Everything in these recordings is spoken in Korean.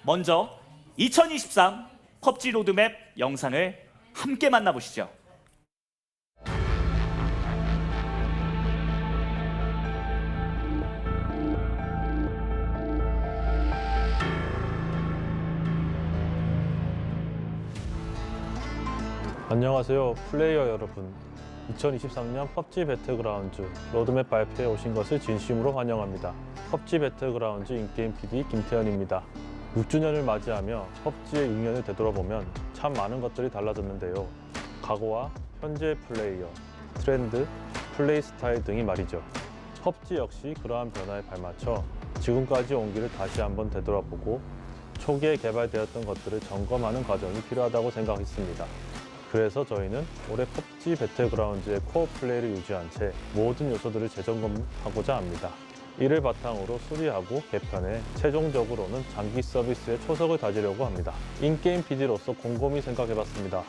먼저 2023 펍지 로드맵 영상을 함께 만나보시죠. 안녕하세요 플레이어 여러분. 2023년 펍지 배틀그라운드 로드맵 발표에 오신 것을 진심으로 환영합니다. 펍지 배틀그라운드 인게임 PD 김태현입니다. 6주년을 맞이하며 펍지의 6년을 되돌아보면 참 많은 것들이 달라졌는데요. 과거와 현재의 플레이어, 트렌드, 플레이 스타일 등이 말이죠. 펍지 역시 그러한 변화에 발맞춰 지금까지 온 길을 다시 한번 되돌아보고 초기에 개발되었던 것들을 점검하는 과정이 필요하다고 생각했습니다. 그래서 저희는 올해 펍지 배틀그라운드의 코어 플레이를 유지한 채 모든 요소들을 재점검하고자 합니다. 이를 바탕으로 수리하고 개편해 최종적으로는 장기 서비스에 초석을 다지려고 합니다. 인게임 PD로서 곰곰이 생각해봤습니다.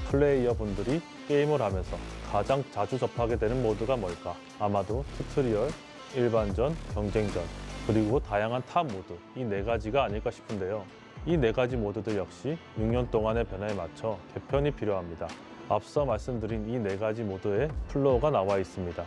플레이어분들이 게임을 하면서 가장 자주 접하게 되는 모드가 뭘까? 아마도 튜토리얼, 일반전, 경쟁전, 그리고 다양한 탑 모드, 이 네 가지가 아닐까 싶은데요. 이 네 가지 모드들 역시 6년 동안의 변화에 맞춰 개편이 필요합니다. 앞서 말씀드린 이 네 가지 모드의 플로우가 나와 있습니다.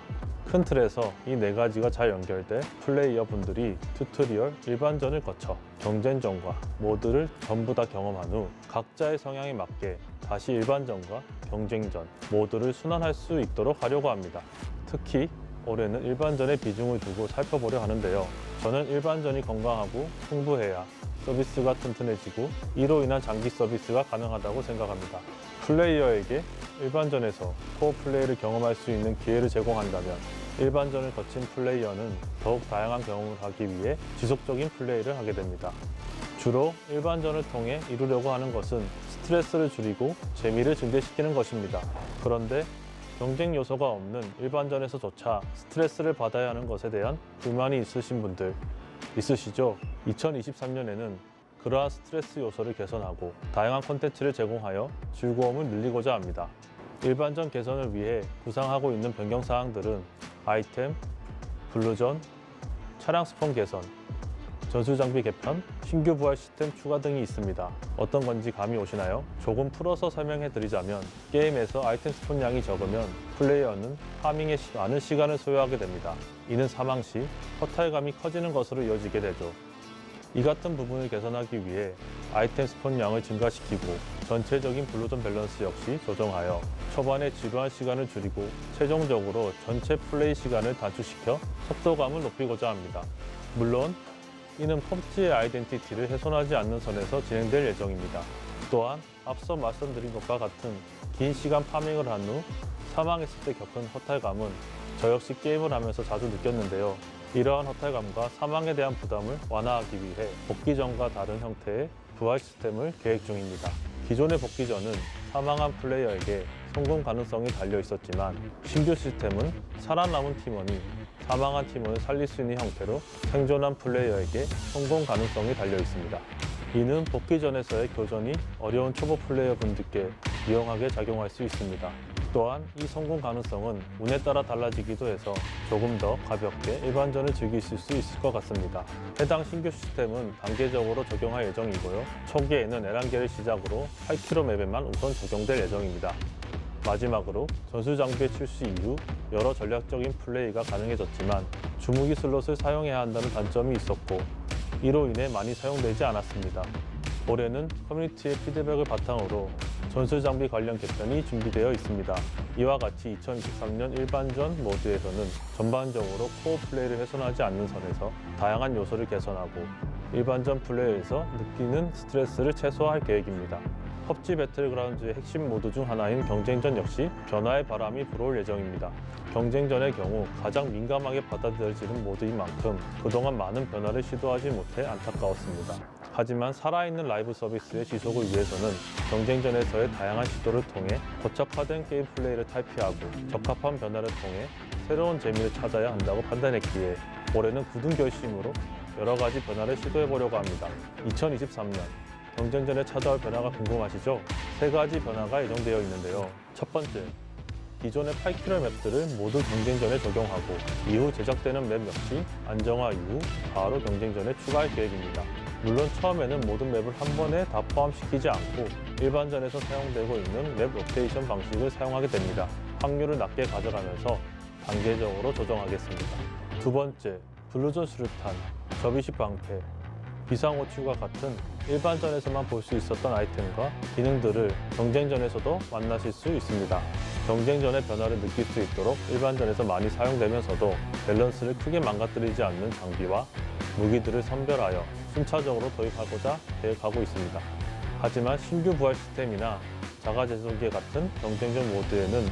큰 틀에서 이 네 가지가 잘 연결돼 플레이어 분들이 튜토리얼, 일반전을 거쳐 경쟁전과 모드를 전부 다 경험한 후 각자의 성향에 맞게 다시 일반전과 경쟁전, 모드를 순환할 수 있도록 하려고 합니다. 특히 올해는 일반전에 비중을 두고 살펴보려 하는데요. 저는 일반전이 건강하고 풍부해야 서비스가 튼튼해지고 이로 인한 장기 서비스가 가능하다고 생각합니다. 플레이어에게 일반전에서 코어 플레이를 경험할 수 있는 기회를 제공한다면 일반전을 거친 플레이어는 더욱 다양한 경험을 하기 위해 지속적인 플레이를 하게 됩니다. 주로 일반전을 통해 이루려고 하는 것은 스트레스를 줄이고 재미를 증대시키는 것입니다. 그런데 경쟁 요소가 없는 일반전에서조차 스트레스를 받아야 하는 것에 대한 불만이 있으신 분들 있으시죠? 2023년에는 그러한 스트레스 요소를 개선하고 다양한 콘텐츠를 제공하여 즐거움을 늘리고자 합니다. 일반전 개선을 위해 구상하고 있는 변경사항들은 아이템, 블루전, 차량 스폰 개선, 전술장비 개편, 신규 부활 시스템 추가 등이 있습니다. 어떤 건지 감이 오시나요? 조금 풀어서 설명해 드리자면 게임에서 아이템 스폰 양이 적으면 플레이어는 파밍에 많은 시간을 소요하게 됩니다. 이는 사망 시 허탈감이 커지는 것으로 이어지게 되죠. 이 같은 부분을 개선하기 위해 아이템 스폰 양을 증가시키고 전체적인 블루전 밸런스 역시 조정하여 초반에 지루한 시간을 줄이고 최종적으로 전체 플레이 시간을 단축시켜 속도감을 높이고자 합니다. 물론 이는 펍지의 아이덴티티를 훼손하지 않는 선에서 진행될 예정입니다. 또한 앞서 말씀드린 것과 같은 긴 시간 파밍을 한 후 사망했을 때 겪은 허탈감은 저 역시 게임을 하면서 자주 느꼈는데요. 이러한 허탈감과 사망에 대한 부담을 완화하기 위해 복귀 전과 다른 형태의 부활 시스템을 계획 중입니다. 기존의 복귀 전은 사망한 플레이어에게 성공 가능성이 달려 있었지만 신규 시스템은 살아남은 팀원이 사망한 팀원을 살릴 수 있는 형태로 생존한 플레이어에게 성공 가능성이 달려 있습니다. 이는 복귀 전에서의 교전이 어려운 초보 플레이어 분들께 유용하게 작용할 수 있습니다. 또한 이 성공 가능성은 운에 따라 달라지기도 해서 조금 더 가볍게 일반전을 즐기실 수 있을 것 같습니다. 해당 신규 시스템은 단계적으로 적용할 예정이고요. 초기에는 에란계를 시작으로 8km 맵에만 우선 적용될 예정입니다. 마지막으로 전술 장비의 출시 이후 여러 전략적인 플레이가 가능해졌지만 주무기 슬롯을 사용해야 한다는 단점이 있었고 이로 인해 많이 사용되지 않았습니다. 올해는 커뮤니티의 피드백을 바탕으로 전술 장비 관련 개편이 준비되어 있습니다. 이와 같이 2023년 일반전 모드에서는 전반적으로 코어 플레이를 훼손하지 않는 선에서 다양한 요소를 개선하고 일반전 플레이에서 느끼는 스트레스를 최소화할 계획입니다. 펍지 배틀그라운드의 핵심 모드 중 하나인 경쟁전 역시 변화의 바람이 불어올 예정입니다. 경쟁전의 경우 가장 민감하게 받아들여지는 모드인 만큼 그동안 많은 변화를 시도하지 못해 안타까웠습니다. 하지만 살아있는 라이브 서비스의 지속을 위해서는 경쟁전에서의 다양한 시도를 통해 고착화된 게임 플레이를 탈피하고 적합한 변화를 통해 새로운 재미를 찾아야 한다고 판단했기에 올해는 굳은 결심으로 여러 가지 변화를 시도해보려고 합니다. 2023년 경쟁전에 찾아올 변화가 궁금하시죠? 세 가지 변화가 예정되어 있는데요. 첫 번째, 기존의 8km 맵들을 모두 경쟁전에 적용하고 이후 제작되는 맵 역시 안정화 이후 바로 경쟁전에 추가할 계획입니다. 물론 처음에는 모든 맵을 한 번에 다 포함시키지 않고 일반전에서 사용되고 있는 맵 로테이션 방식을 사용하게 됩니다. 확률을 낮게 가져가면서 단계적으로 조정하겠습니다. 두 번째, 블루존 수류탄, 접이식 방패, 비상호출과 같은 일반전에서만 볼 수 있었던 아이템과 기능들을 경쟁전에서도 만나실 수 있습니다. 경쟁전의 변화를 느낄 수 있도록 일반전에서 많이 사용되면서도 밸런스를 크게 망가뜨리지 않는 장비와 무기들을 선별하여 순차적으로 도입하고자 계획하고 있습니다. 하지만 신규 부활 시스템이나 자가 제조기 같은 경쟁전 모드에는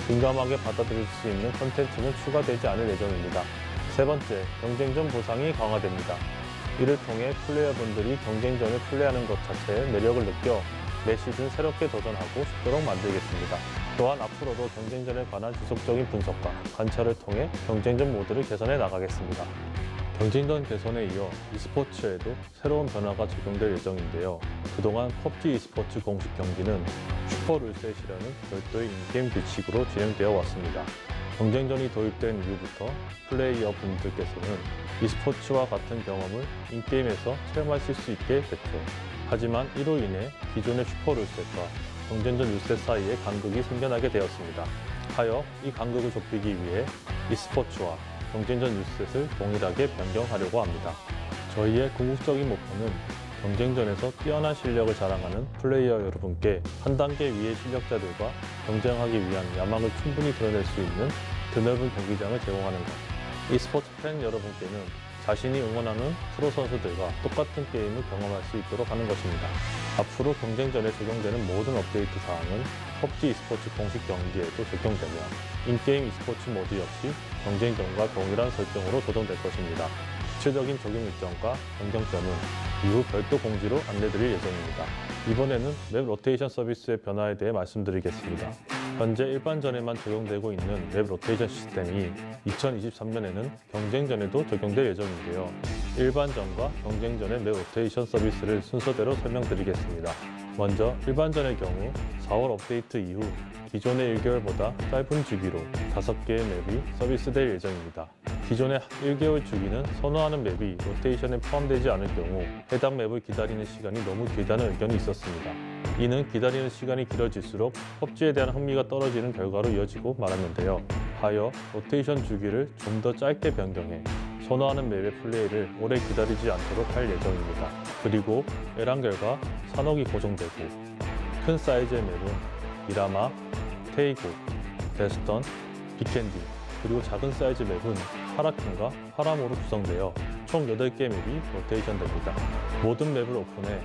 민감하게 받아들일 수 있는 콘텐츠는 추가되지 않을 예정입니다. 세 번째, 경쟁전 보상이 강화됩니다. 이를 통해 플레이어분들이 경쟁전을 플레이하는 것 자체의 매력을 느껴 매 시즌 새롭게 도전하고 싶도록 만들겠습니다. 또한 앞으로도 경쟁전에 관한 지속적인 분석과 관찰을 통해 경쟁전 모드를 개선해 나가겠습니다. 경쟁전 개선에 이어 e스포츠에도 새로운 변화가 적용될 예정인데요. 그동안 PUBG e스포츠 공식 경기는 슈퍼룰셋이라는 별도의 인게임 규칙으로 진행되어 왔습니다. 경쟁전이 도입된 이후부터 플레이어 분들께서는 e스포츠와 같은 경험을 인게임에서 체험하실 수 있게 됐죠. 하지만 이로 인해 기존의 슈퍼룰셋과 경쟁전 룰셋 사이에 간극이 생겨나게 되었습니다. 하여 이 간극을 좁히기 위해 e스포츠와 경쟁전 룰셋을 동일하게 변경하려고 합니다. 저희의 궁극적인 목표는 경쟁전에서 뛰어난 실력을 자랑하는 플레이어 여러분께 한 단계 위의 실력자들과 경쟁하기 위한 야망을 충분히 드러낼 수 있는 드넓은 경기장을 제공하는 것. e스포츠 팬 여러분께는 자신이 응원하는 프로 선수들과 똑같은 게임을 경험할 수 있도록 하는 것입니다. 앞으로 경쟁전에 적용되는 모든 업데이트 사항은 PUBG e스포츠 공식 경기에도 적용되며 인게임 e스포츠 모드 역시 경쟁전과 동일한 설정으로 조정될 것입니다. 구체적인 적용 일정과 변경점은 이후 별도 공지로 안내드릴 예정입니다. 이번에는 맵 로테이션 서비스의 변화에 대해 말씀드리겠습니다. 현재 일반전에만 적용되고 있는 맵 로테이션 시스템이 2023년에는 경쟁전에도 적용될 예정인데요. 일반전과 경쟁전의 맵 로테이션 서비스를 순서대로 설명드리겠습니다. 먼저 일반전의 경우 4월 업데이트 이후 기존의 1개월보다 짧은 주기로 5개의 맵이 서비스될 예정입니다. 기존의 1개월 주기는 선호하는 맵이 로테이션에 포함되지 않을 경우 해당 맵을 기다리는 시간이 너무 길다는 의견이 있었습니다. 이는 기다리는 시간이 길어질수록 PUBG에 대한 흥미가 떨어지는 결과로 이어지고 말았는데요. 하여 로테이션 주기를 좀 더 짧게 변경해 선호하는 맵의 플레이를 오래 기다리지 않도록 할 예정입니다. 그리고 에란겔과 산옥이 고정되고 큰 사이즈의 맵은 미라마, 테이고, 데스턴, 비캔디 그리고 작은 사이즈 맵은 파라킨과 파라모로 구성되어 총 8개 맵이 로테이션 됩니다. 모든 맵을 오픈해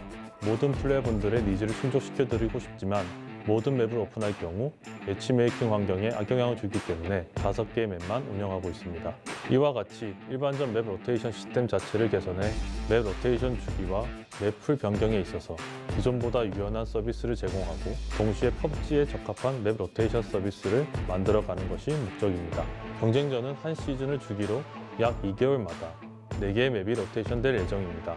모든 플레이어분들의 니즈를 충족시켜드리고 싶지만 모든 맵을 오픈할 경우 매치메이킹 환경에 악영향을 주기 때문에 5개의 맵만 운영하고 있습니다. 이와 같이 일반전 맵 로테이션 시스템 자체를 개선해 맵 로테이션 주기와 맵 풀 변경에 있어서 기존보다 유연한 서비스를 제공하고 동시에 PUBG에 적합한 맵 로테이션 서비스를 만들어가는 것이 목적입니다. 경쟁전은 한 시즌을 주기로 약 2개월마다 4개의 맵이 로테이션 될 예정입니다.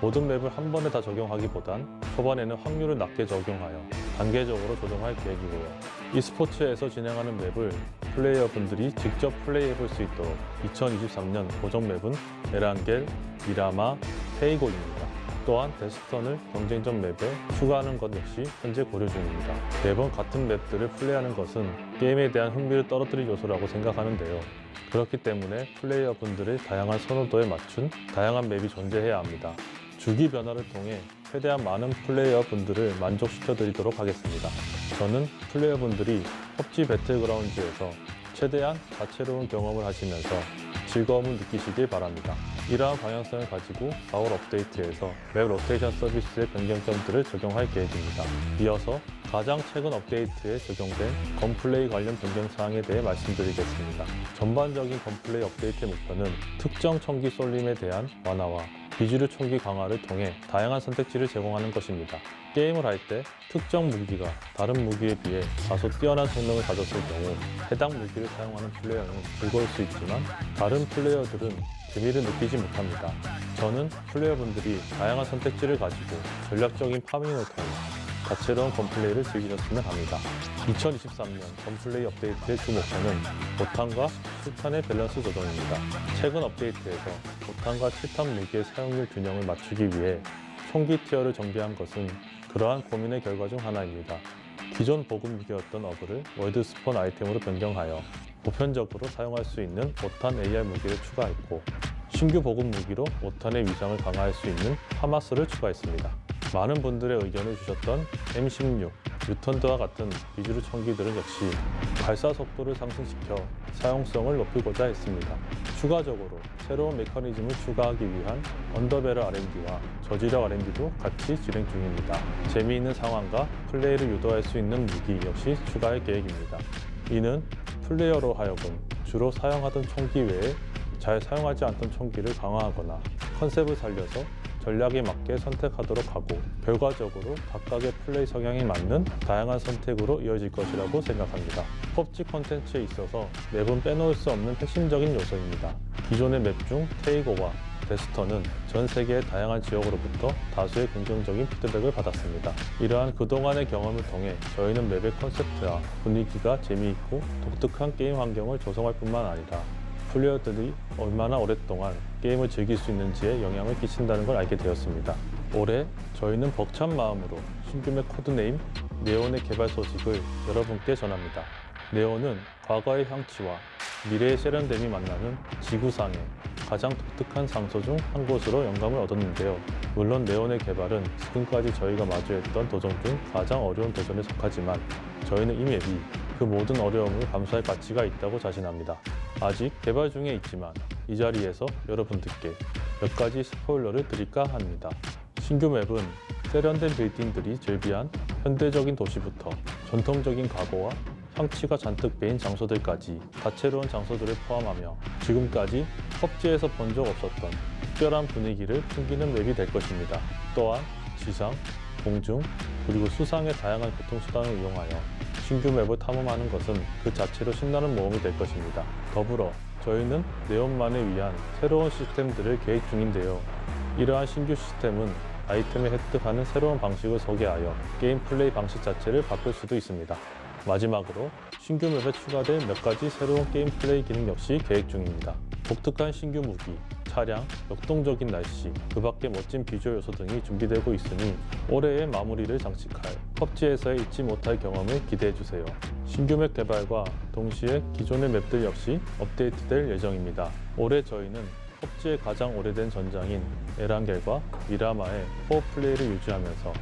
모든 맵을 한 번에 다 적용하기보단 초반에는 확률을 낮게 적용하여 단계적으로 조정할 계획이고요. e스포츠에서 진행하는 맵을 플레이어분들이 직접 플레이해볼 수 있도록 2023년 고정 맵은 에란겔, 미라마, 테이고입니다. 또한 데스턴을 경쟁전 맵에 추가하는 것 역시 현재 고려 중입니다. 매번 같은 맵들을 플레이하는 것은 게임에 대한 흥미를 떨어뜨릴 요소라고 생각하는데요. 그렇기 때문에 플레이어분들의 다양한 선호도에 맞춘 다양한 맵이 존재해야 합니다. 주기 변화를 통해 최대한 많은 플레이어분들을 만족시켜드리도록 하겠습니다. 저는 플레이어분들이 PUBG 배틀그라운드에서 최대한 다채로운 경험을 하시면서 즐거움을 느끼시길 바랍니다. 이러한 방향성을 가지고 4월 업데이트에서 맵 로테이션 서비스의 변경점들을 적용할 계획입니다. 이어서 가장 최근 업데이트에 적용된 건플레이 관련 변경 사항에 대해 말씀드리겠습니다. 전반적인 건플레이 업데이트의 목표는 특정 총기 쏠림에 대한 완화와 비주류 총기 강화를 통해 다양한 선택지를 제공하는 것입니다. 게임을 할 때 특정 무기가 다른 무기에 비해 다소 뛰어난 성능을 가졌을 경우 해당 무기를 사용하는 플레이어는 즐거울 수 있지만 다른 플레이어들은 재미를 느끼지 못합니다. 저는 플레이어분들이 다양한 선택지를 가지고 전략적인 파밍을 통해 다채로운 건플레이를 즐기셨으면 합니다. 2023년 건플레이 업데이트의 주 목표는 5탄과 7탄의 밸런스 조정입니다. 최근 업데이트에서 5탄과 7탄 무기의 사용률 균형을 맞추기 위해 총기 티어를 정비한 것은 그러한 고민의 결과 중 하나입니다. 기존 보급 무기였던 어그를 월드 스폰 아이템으로 변경하여 보편적으로 사용할 수 있는 5탄 AR 무기를 추가했고, 신규 보급 무기로 5탄의 위상을 강화할 수 있는 하마스를 추가했습니다. 많은 분들의 의견을 주셨던 M16, 뮤턴트와 같은 비주류 총기들은 역시 발사 속도를 상승시켜 사용성을 높이고자 했습니다. 추가적으로 새로운 메커니즘을 추가하기 위한 언더배럴 R&D와 저지력 R&D도 같이 진행 중입니다. 재미있는 상황과 플레이를 유도할 수 있는 무기 역시 추가할 계획입니다. 이는 플레이어로 하여금 주로 사용하던 총기 외에 잘 사용하지 않던 총기를 강화하거나 컨셉을 살려서 전략에 맞게 선택하도록 하고, 결과적으로 각각의 플레이 성향에 맞는 다양한 선택으로 이어질 것이라고 생각합니다. PUBG 콘텐츠에 있어서 맵은 빼놓을 수 없는 핵심적인 요소입니다. 기존의 맵 중 테이거와 데스턴은 전 세계의 다양한 지역으로부터 다수의 긍정적인 피드백을 받았습니다. 이러한 그동안의 경험을 통해 저희는 맵의 컨셉트와 분위기가 재미있고 독특한 게임 환경을 조성할 뿐만 아니라 플레이어들이 얼마나 오랫동안 게임을 즐길 수 있는지에 영향을 끼친다는 걸 알게 되었습니다. 올해 저희는 벅찬 마음으로 신규 맵 코드네임 네온의 개발 소식을 여러분께 전합니다. 네온은 과거의 향치와 미래의 세련됨이 만나는 지구상의 가장 독특한 장소 중 한 곳으로 영감을 얻었는데요. 물론 네온의 개발은 지금까지 저희가 마주했던 도전 중 가장 어려운 도전에 속하지만 저희는 이 맵이 그 모든 어려움을 감수할 가치가 있다고 자신합니다. 아직 개발 중에 있지만 이 자리에서 여러분들께 몇 가지 스포일러를 드릴까 합니다. 신규 맵은 세련된 빌딩들이 즐비한 현대적인 도시부터 전통적인 가구와 향치가 잔뜩 베인 장소들까지 다채로운 장소들을 포함하며 지금까지 PUBG에서 본 적 없었던 특별한 분위기를 풍기는 맵이 될 것입니다. 또한 지상, 공중, 그리고 수상의 다양한 교통수단을 이용하여 신규 맵을 탐험하는 것은 그 자체로 신나는 모험이 될 것입니다. 더불어 저희는 네온만을 위한 새로운 시스템들을 계획 중인데요. 이러한 신규 시스템은 아이템을 획득하는 새로운 방식을 소개하여 게임 플레이 방식 자체를 바꿀 수도 있습니다. 마지막으로 신규 맵에 추가된 몇 가지 새로운 게임 플레이 기능 역시 계획 중입니다. 독특한 신규 무기, 차량, 역동적인 날씨, 그 밖의 멋진 비주얼 요소 등이 준비되고 있으니 올해의 마무리를 장식할 PUBG에서의 잊지 못할 경험을 기대해주세요. 신규 맵 개발과 동시에 기존의 맵들 역시 업데이트될 예정입니다. 올해 저희는 PUBG의 가장 오래된 전장인 에란겔과 미라마의 코어 플레이를 유지하면서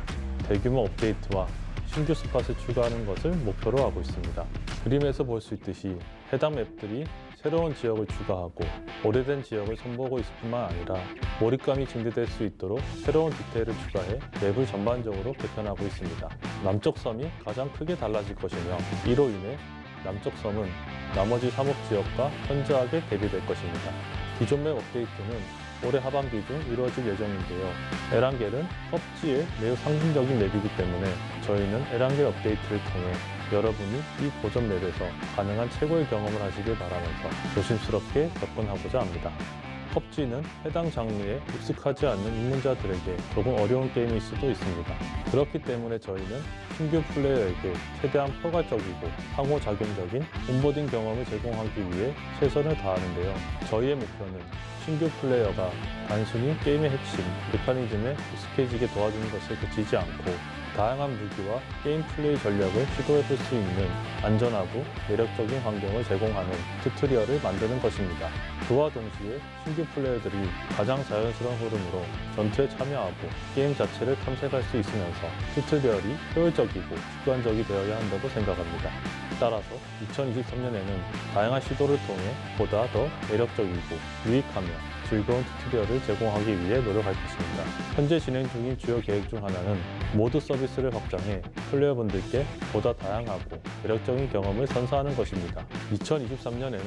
대규모 업데이트와 신규 스팟을 추가하는 것을 목표로 하고 있습니다. 그림에서 볼 수 있듯이 해당 맵들이 새로운 지역을 추가하고 오래된 지역을 선보고 있을 뿐만 아니라 몰입감이 증대될 수 있도록 새로운 디테일을 추가해 맵을 전반적으로 개편하고 있습니다. 남쪽 섬이 가장 크게 달라질 것이며 이로 인해 남쪽 섬은 나머지 3억 지역과 현저하게 대비될 것입니다. 기존 맵 업데이트는 올해 하반기 중 이루어질 예정인데요. 에란겔은 PUBG의 매우 상징적인 맵이기 때문에 저희는 에란겔 업데이트를 통해 여러분이 이 고전 맵에서 가능한 최고의 경험을 하시길 바라면서 조심스럽게 접근하고자 합니다. PUBG는 해당 장르에 익숙하지 않는 입문자들에게 조금 어려운 게임일 수도 있습니다. 그렇기 때문에 저희는 신규 플레이어에게 최대한 포괄적이고 상호작용적인 온보딩 경험을 제공하기 위해 최선을 다하는데요. 저희의 목표는 신규 플레이어가 단순히 게임의 핵심, 메커니즘에 익숙해지게 도와주는 것에 그치지 않고 다양한 무기와 게임 플레이 전략을 시도해볼 수 있는 안전하고 매력적인 환경을 제공하는 튜토리얼을 만드는 것입니다. 그와 동시에 신규 플레이어들이 가장 자연스러운 흐름으로 전투에 참여하고 게임 자체를 탐색할 수 있으면서 튜토리얼이 효율적이고 직관적이 되어야 한다고 생각합니다. 따라서 2023년에는 다양한 시도를 통해 보다 더 매력적이고 유익하며 즐거운 튜토리얼을 제공하기 위해 노력할 것입니다. 현재 진행 중인 주요 계획 중 하나는 모드 서비스를 확장해 플레이어분들께 보다 다양하고 매력적인 경험을 선사하는 것입니다. 2023년에는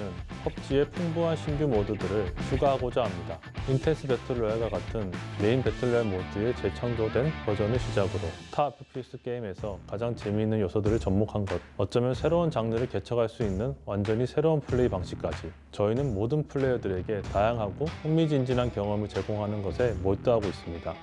PUBG의 풍부한 신규 모드들을 추가하고자 합니다. 인텐스 배틀로얄과 같은 메인 배틀로얄 모드의 재창조된 버전을 시작으로 타 FPS 게임에서 가장 재미있는 요소들을 접목한 것, 어쩌면 새로운 장르를 개척할 수 있는 완전히 새로운 플레이 방식까지 저희는 모든 플레이어들에게 다양하고 흥미진진한 경험을 제공하는 것에 몰두하고 있습니다.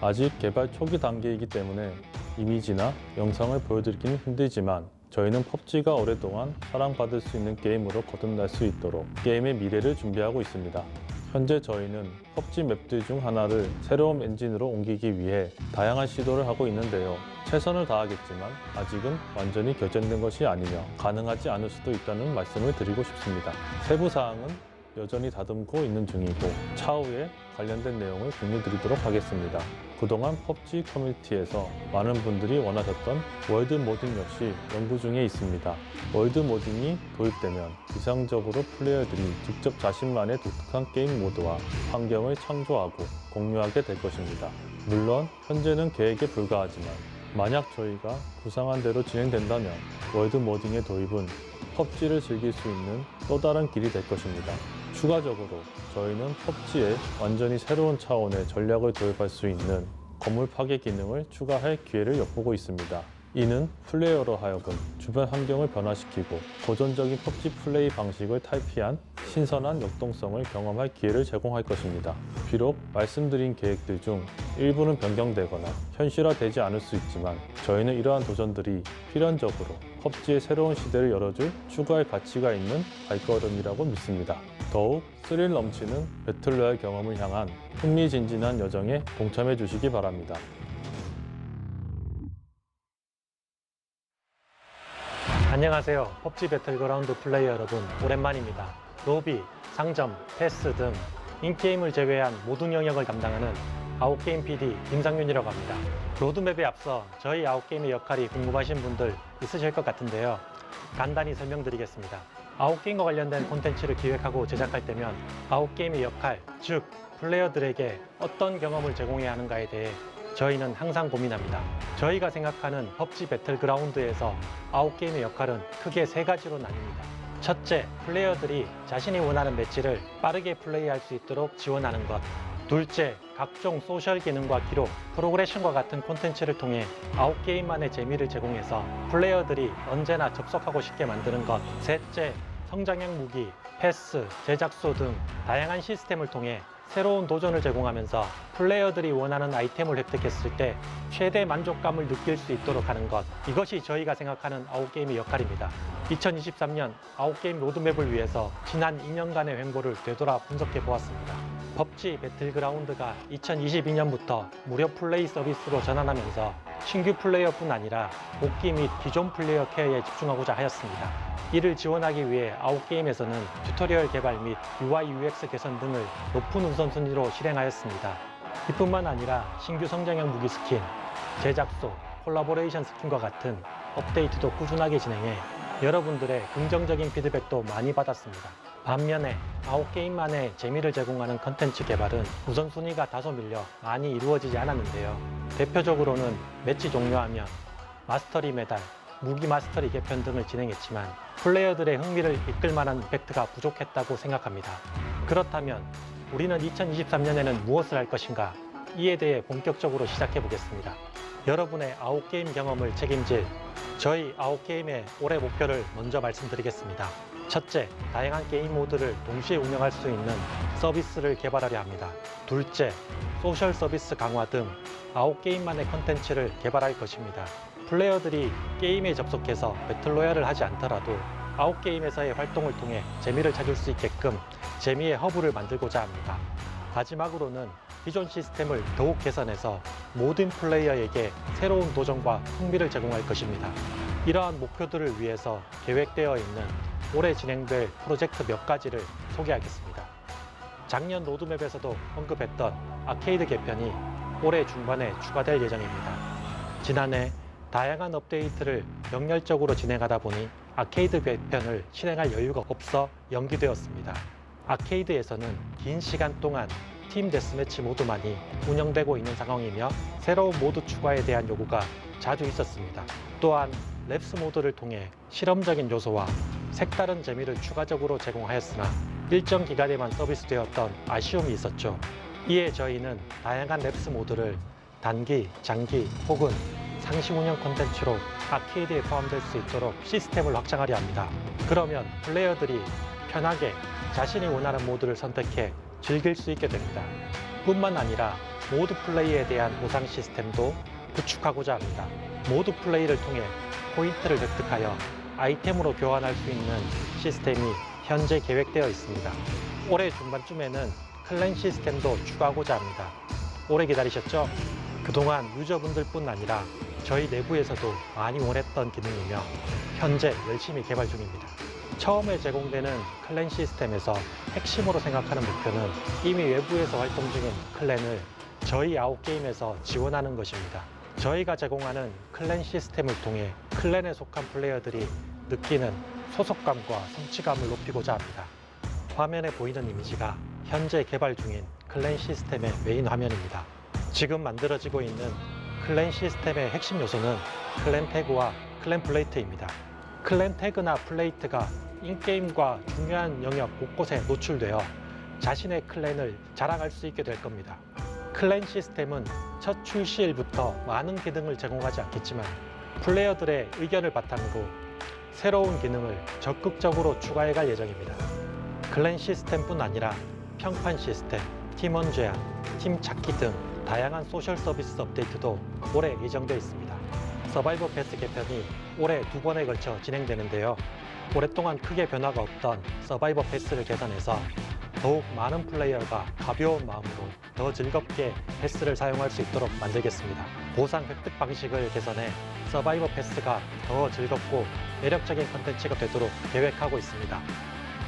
아직 개발 초기 단계이기 때문에 이미지나 영상을 보여드리기는 힘들지만 저희는 펍지가 오랫동안 사랑받을 수 있는 게임으로 거듭날 수 있도록 게임의 미래를 준비하고 있습니다. 현재 저희는 펍지 맵들 중 하나를 새로운 엔진으로 옮기기 위해 다양한 시도를 하고 있는데요. 최선을 다하겠지만 아직은 완전히 결정된 것이 아니며 가능하지 않을 수도 있다는 말씀을 드리고 싶습니다. 세부 사항은 여전히 다듬고 있는 중이고 차후에 관련된 내용을 공유드리도록 하겠습니다. 그동안 펍지 커뮤니티에서 많은 분들이 원하셨던 월드 모딩 역시 연구 중에 있습니다. 월드 모딩이 도입되면 이상적으로 플레이어들이 직접 자신만의 독특한 게임 모드와 환경을 창조하고 공유하게 될 것입니다. 물론 현재는 계획에 불과하지만 만약 저희가 구상한 대로 진행된다면 월드 모딩의 도입은 펍지를 즐길 수 있는 또 다른 길이 될 것입니다. 추가적으로 저희는 펍지에 완전히 새로운 차원의 전략을 도입할 수 있는 건물 파괴 기능을 추가할 기회를 엿보고 있습니다. 이는 플레이어로 하여금 주변 환경을 변화시키고 고전적인 펍지 플레이 방식을 탈피한 신선한 역동성을 경험할 기회를 제공할 것입니다. 비록 말씀드린 계획들 중 일부는 변경되거나 현실화되지 않을 수 있지만 저희는 이러한 도전들이 필연적으로 펍지의 새로운 시대를 열어줄 추가할 가치가 있는 발걸음이라고 믿습니다. 더욱 스릴 넘치는 배틀로얄 경험을 향한 흥미진진한 여정에 동참해 주시기 바랍니다. 안녕하세요. 펍지 배틀그라운드 플레이어 여러분, 오랜만입니다. 로비, 상점, 패스 등 인게임을 제외한 모든 영역을 담당하는 아웃게임 PD 김상윤이라고 합니다. 로드맵에 앞서 저희 아웃게임의 역할이 궁금하신 분들 있으실 것 같은데요. 간단히 설명드리겠습니다. 아웃게임과 관련된 콘텐츠를 기획하고 제작할 때면 아웃게임의 역할, 즉 플레이어들에게 어떤 경험을 제공해야 하는가에 대해 저희는 항상 고민합니다. 저희가 생각하는 펍지 배틀그라운드에서 아웃게임의 역할은 크게 세 가지로 나뉩니다. 첫째, 플레이어들이 자신이 원하는 매치를 빠르게 플레이할 수 있도록 지원하는 것. 둘째, 각종 소셜 기능과 기록, 프로그레션과 같은 콘텐츠를 통해 아웃게임만의 재미를 제공해서 플레이어들이 언제나 접속하고 싶게 만드는 것. 셋째, 성장형 무기, 패스, 제작소 등 다양한 시스템을 통해 새로운 도전을 제공하면서 플레이어들이 원하는 아이템을 획득했을 때 최대 만족감을 느낄 수 있도록 하는 것. 이것이 저희가 생각하는 아웃게임의 역할입니다. 2023년 아웃게임 로드맵을 위해서 지난 2년간의 횡보를 되돌아 분석해 보았습니다. 펍지 배틀그라운드가 2022년부터 무료 플레이 서비스로 전환하면서 신규 플레이어뿐 아니라 복귀 및 기존 플레이어 케어에 집중하고자 하였습니다. 이를 지원하기 위해 아웃게임에서는 튜토리얼 개발 및 UI UX 개선 등을 높은 우선순위로 실행하였습니다. 이뿐만 아니라 신규 성장형 무기 스킨, 제작소, 콜라보레이션 스킨과 같은 업데이트도 꾸준하게 진행해 여러분들의 긍정적인 피드백도 많이 받았습니다. 반면에 아웃게임만의 재미를 제공하는 컨텐츠 개발은 우선순위가 다소 밀려 많이 이루어지지 않았는데요. 대표적으로는 매치 종료하면 마스터리 메달, 무기 마스터리 개편 등을 진행했지만 플레이어들의 흥미를 이끌 만한 이펙트가 부족했다고 생각합니다. 그렇다면 우리는 2023년에는 무엇을 할 것인가? 이에 대해 본격적으로 시작해 보겠습니다. 여러분의 아웃게임 경험을 책임질 저희 아웃게임의 올해 목표를 먼저 말씀드리겠습니다. 첫째, 다양한 게임 모드를 동시에 운영할 수 있는 서비스를 개발하려 합니다. 둘째, 소셜 서비스 강화 등 아웃게임만의 컨텐츠를 개발할 것입니다. 플레이어들이 게임에 접속해서 배틀로얄을 하지 않더라도 아웃게임에서의 활동을 통해 재미를 찾을 수 있게끔 재미의 허브를 만들고자 합니다. 마지막으로는 기존 시스템을 더욱 개선해서 모든 플레이어에게 새로운 도전과 흥미를 제공할 것입니다. 이러한 목표들을 위해서 계획되어 있는 올해 진행될 프로젝트 몇 가지를 소개하겠습니다. 작년 로드맵에서도 언급했던 아케이드 개편이 올해 중반에 추가될 예정입니다. 지난해 다양한 업데이트를 병렬적으로 진행하다 보니 아케이드 개편을 실행할 여유가 없어 연기되었습니다. 아케이드에서는 긴 시간 동안 팀 데스매치 모드만이 운영되고 있는 상황이며 새로운 모드 추가에 대한 요구가 자주 있었습니다. 또한 랩스 모드를 통해 실험적인 요소와 색다른 재미를 추가적으로 제공하였으나 일정 기간에만 서비스되었던 아쉬움이 있었죠. 이에 저희는 다양한 랩스 모드를 단기, 장기 혹은 상시 운영 콘텐츠로 아케이드에 포함될 수 있도록 시스템을 확장하려 합니다. 그러면 플레이어들이 편하게 자신이 원하는 모드를 선택해 즐길 수 있게 됩니다. 뿐만 아니라 모두 플레이에 대한 보상 시스템도 구축하고자 합니다. 모두 플레이를 통해 포인트를 획득하여 아이템으로 교환할 수 있는 시스템이 현재 계획되어 있습니다. 올해 중반쯤에는 클랜 시스템도 추가하고자 합니다. 오래 기다리셨죠? 그동안 유저분들뿐 아니라 저희 내부에서도 많이 원했던 기능이며 현재 열심히 개발 중입니다. 처음에 제공되는 클랜 시스템에서 핵심으로 생각하는 목표는 이미 외부에서 활동 중인 클랜을 저희 아웃게임에서 지원하는 것입니다. 저희가 제공하는 클랜 시스템을 통해 클랜에 속한 플레이어들이 느끼는 소속감과 성취감을 높이고자 합니다. 화면에 보이는 이미지가 현재 개발 중인 클랜 시스템의 메인 화면입니다. 지금 만들어지고 있는 클랜 시스템의 핵심 요소는 클랜 태그와 클랜 플레이트입니다. 클랜 태그나 플레이트가 인게임과 중요한 영역 곳곳에 노출되어 자신의 클랜을 자랑할 수 있게 될 겁니다. 클랜 시스템은 첫 출시일부터 많은 기능을 제공하지 않겠지만 플레이어들의 의견을 바탕으로 새로운 기능을 적극적으로 추가해 갈 예정입니다. 클랜 시스템뿐 아니라 평판 시스템, 팀원 제한, 팀 찾기 등 다양한 소셜 서비스 업데이트도 올해 예정되어 있습니다. 서바이벌 패스 개편이 올해 2번에 걸쳐 진행되는데요. 오랫동안 크게 변화가 없던 서바이벌 패스를 개선해서 더욱 많은 플레이어가 가벼운 마음으로 더 즐겁게 패스를 사용할 수 있도록 만들겠습니다. 보상 획득 방식을 개선해 서바이벌 패스가 더 즐겁고 매력적인 컨텐츠가 되도록 계획하고 있습니다.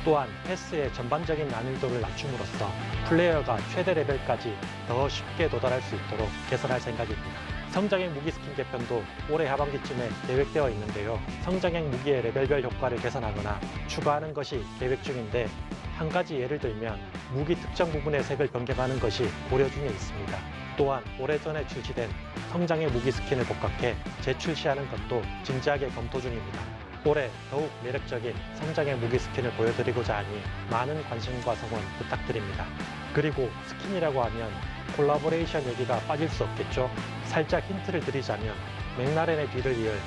또한 패스의 전반적인 난이도를 낮춤으로써 플레이어가 최대 레벨까지 더 쉽게 도달할 수 있도록 개선할 생각입니다. 성장형 무기 스킨 개편도 올해 하반기쯤에 계획되어 있는데요. 성장형 무기의 레벨별 효과를 개선하거나 추가하는 것이 계획 중인데 한 가지 예를 들면 무기 특정 부분의 색을 변경하는 것이 고려 중에 있습니다. 또한 오래전에 출시된 성장형 무기 스킨을 복각해 재출시하는 것도 진지하게 검토 중입니다. 올해 더욱 매력적인 성장형 무기 스킨을 보여드리고자 하니 많은 관심과 성원 부탁드립니다. 그리고 스킨이라고 하면 콜라보레이션 얘기가 빠질 수 없겠죠. 살짝 힌트를 드리자면 맥라렌의 뒤를 이을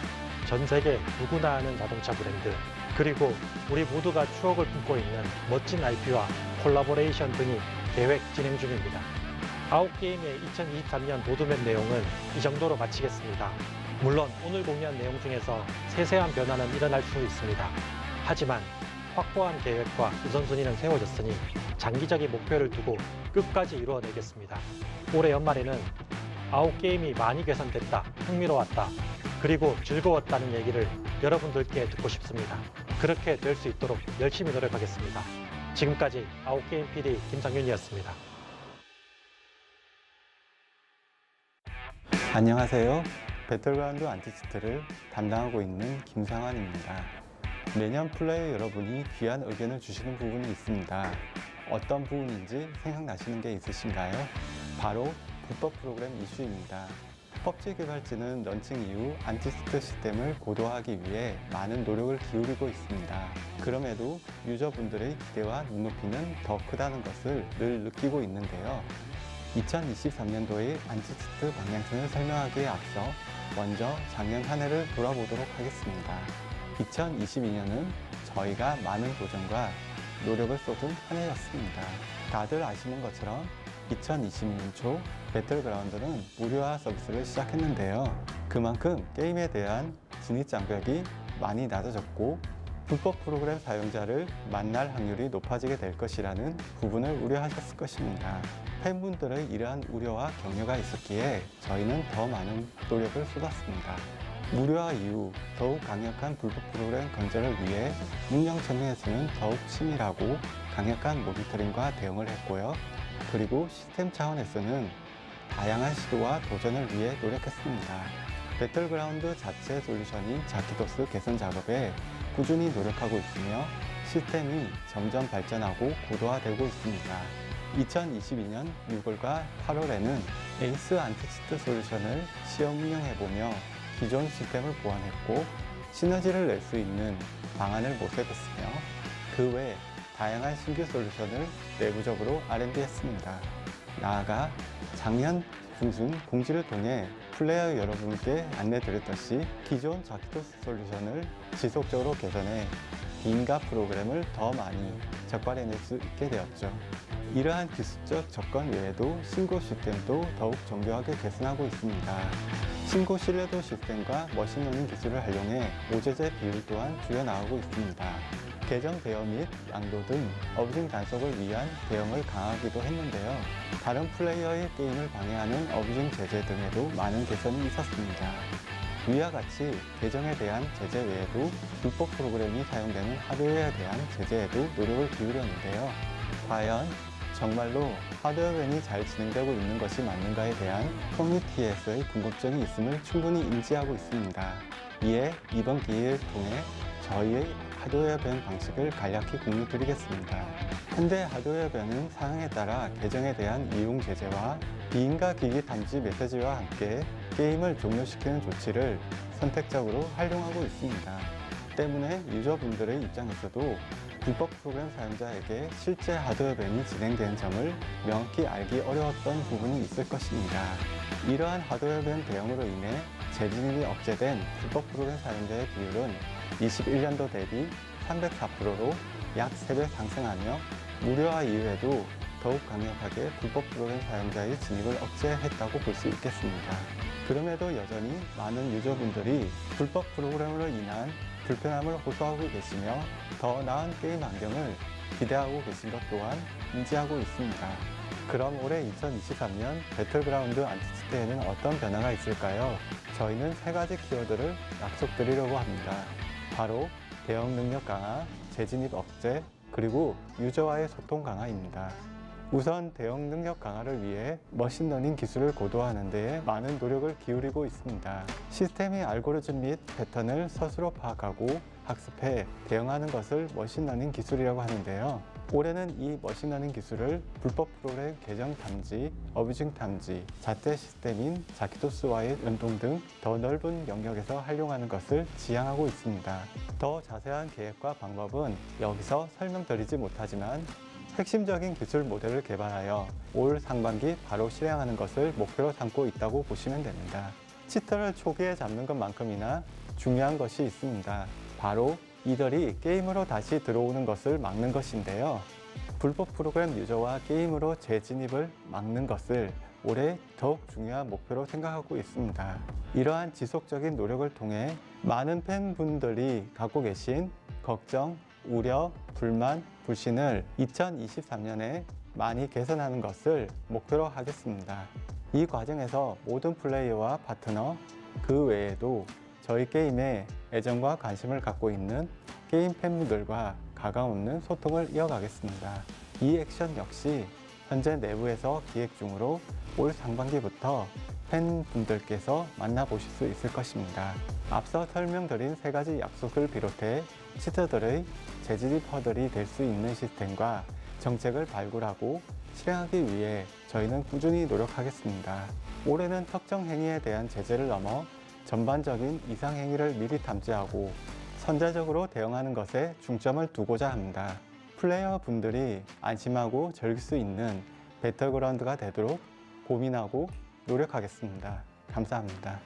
전 세계 누구나 아는 자동차 브랜드, 그리고 우리 모두가 추억을 품고 있는 멋진 IP와 콜라보레이션 등이 계획 진행 중입니다. 아웃게임의 2023년 로드맵 내용은 이 정도로 마치겠습니다. 물론 오늘 공유한 내용 중에서 세세한 변화는 일어날 수 있습니다. 하지만 확고한 계획과 우선순위는 세워졌으니 장기적인 목표를 두고 끝까지 이루어내겠습니다. 올해 연말에는 아웃게임이 많이 개선됐다, 흥미로웠다, 그리고 즐거웠다는 얘기를 여러분들께 듣고 싶습니다. 그렇게 될 수 있도록 열심히 노력하겠습니다. 지금까지 아웃게임 PD 김상윤이었습니다. 안녕하세요. 배틀그라운드 안티치트를 담당하고 있는 김상환입니다. 매년 플레이어 여러분이 귀한 의견을 주시는 부분이 있습니다. 어떤 부분인지 생각나시는 게 있으신가요? 바로 불법 프로그램 이슈입니다. PUBG 개발진은 런칭 이후 안티치트 시스템을 고도화하기 위해 많은 노력을 기울이고 있습니다. 그럼에도 유저분들의 기대와 눈높이는 더 크다는 것을 늘 느끼고 있는데요. 2023년도의 안티치트 방향성을 설명하기에 앞서 먼저 작년 한 해를 돌아보도록 하겠습니다. 2022년은 저희가 많은 도전과 노력을 쏟은 한 해였습니다. 다들 아시는 것처럼 2022년 초 배틀그라운드는 무료화 서비스를 시작했는데요. 그만큼 게임에 대한 진입 장벽이 많이 낮아졌고 불법 프로그램 사용자를 만날 확률이 높아지게 될 것이라는 부분을 우려하셨을 것입니다. 팬분들의 이러한 우려와 격려가 있었기에 저희는 더 많은 노력을 쏟았습니다. 무료화 이후 더욱 강력한 불법 프로그램 건절을 위해 운영層面에서는 더욱 치밀하고 강력한 모니터링과 대응을 했고요. 그리고 시스템 차원에서는 다양한 시도와 도전을 위해 노력했습니다. 배틀그라운드 자체 솔루션인 자키도스 개선 작업에 꾸준히 노력하고 있으며 시스템이 점점 발전하고 고도화되고 있습니다. 2022년 6월과 8월에는 에이스 안티치트 솔루션을 시험 운영해보며 기존 시스템을 보완했고 시너지를 낼 수 있는 방안을 모색했으며 그 외 다양한 신규 솔루션을 내부적으로 R&D했습니다. 나아가 작년 중순 공지를 통해 플레이어 여러분께 안내드렸듯이 기존 자키도스 솔루션을 지속적으로 개선해 비인가 프로그램을 더 많이 적발해낼 수 있게 되었죠. 이러한 기술적 접근 외에도 신고 시스템도 더욱 정교하게 개선하고 있습니다. 신고 신뢰도 시스템과 머신러닝 기술을 활용해 오제제 비율 또한 줄여나가고 있습니다. 계정 대여 및 양도 등 어뷰징 단속을 위한 대응을 강화하기도 했는데요. 다른 플레이어의 게임을 방해하는 어뷰징 제재 등에도 많은 개선이 있었습니다. 위와 같이 계정에 대한 제재 외에도 불법 프로그램이 사용되는 하드웨어에 대한 제재에도 노력을 기울였는데요. 과연 정말로 하드웨어 밴이 잘 진행되고 있는 것이 맞는가에 대한 커뮤니티에서의 궁금증이 있음을 충분히 인지하고 있습니다. 이에 이번 기회를 통해 저희의 하드웨어 밴 방식을 간략히 공유드리겠습니다. 현재 하드웨어 밴은 상황에 따라 계정에 대한 이용 제재와 비인가 기기 탐지 메시지와 함께 게임을 종료시키는 조치를 선택적으로 활용하고 있습니다. 때문에 유저분들의 입장에서도 불법 프로그램 사용자에게 실제 하드웨어 밴이 진행된 점을 명확히 알기 어려웠던 부분이 있을 것입니다. 이러한 하드웨어 밴 대응으로 인해 재진입이 억제된 불법 프로그램 사용자의 비율은 21년도 대비 304%로 약 3배 상승하며 무료화 이후에도 더욱 강력하게 불법 프로그램 사용자의 진입을 억제했다고 볼 수 있겠습니다. 그럼에도 여전히 많은 유저분들이 불법 프로그램으로 인한 불편함을 호소하고 계시며 더 나은 게임 환경을 기대하고 계신 것 또한 인지하고 있습니다. 그럼 올해 2023년 배틀그라운드 안티치트에는 어떤 변화가 있을까요? 저희는 3가지 키워드를 약속드리려고 합니다. 바로 대응 능력 강화, 재진입 억제, 그리고 유저와의 소통 강화입니다. 우선 대응 능력 강화를 위해 머신러닝 기술을 고도화하는 데에 많은 노력을 기울이고 있습니다. 시스템의 알고리즘 및 패턴을 스스로 파악하고 학습해 대응하는 것을 머신러닝 기술이라고 하는데요. 올해는 이 머신러닝 기술을 불법 프로그램 계정 탐지, 어뷰징 탐지, 잣대 시스템인 자키토스와의 연동 등 더 넓은 영역에서 활용하는 것을 지향하고 있습니다. 더 자세한 계획과 방법은 여기서 설명드리지 못하지만 핵심적인 기술 모델을 개발하여 올 상반기 바로 실행하는 것을 목표로 삼고 있다고 보시면 됩니다. 치터를 초기에 잡는 것만큼이나 중요한 것이 있습니다. 바로 이들이 게임으로 다시 들어오는 것을 막는 것인데요. 불법 프로그램 유저와 게임으로 재진입을 막는 것을 올해 더욱 중요한 목표로 생각하고 있습니다. 이러한 지속적인 노력을 통해 많은 팬분들이 갖고 계신 걱정, 우려, 불만, 불신을 2023년에 많이 개선하는 것을 목표로 하겠습니다. 이 과정에서 모든 플레이어와 파트너, 그 외에도 저희 게임에 애정과 관심을 갖고 있는 게임 팬분들과 가감없는 소통을 이어가겠습니다. 이 액션 역시 현재 내부에서 기획 중으로 올 상반기부터 팬분들께서 만나보실 수 있을 것입니다. 앞서 설명드린 3가지 약속을 비롯해 치터들의 재진입 허들이 될 수 있는 시스템과 정책을 발굴하고 실행하기 위해 저희는 꾸준히 노력하겠습니다. 올해는 특정 행위에 대한 제재를 넘어 전반적인 이상 행위를 미리 탐지하고 선제적으로 대응하는 것에 중점을 두고자 합니다. 플레이어 분들이 안심하고 즐길 수 있는 배틀그라운드가 되도록 고민하고 노력하겠습니다. 감사합니다.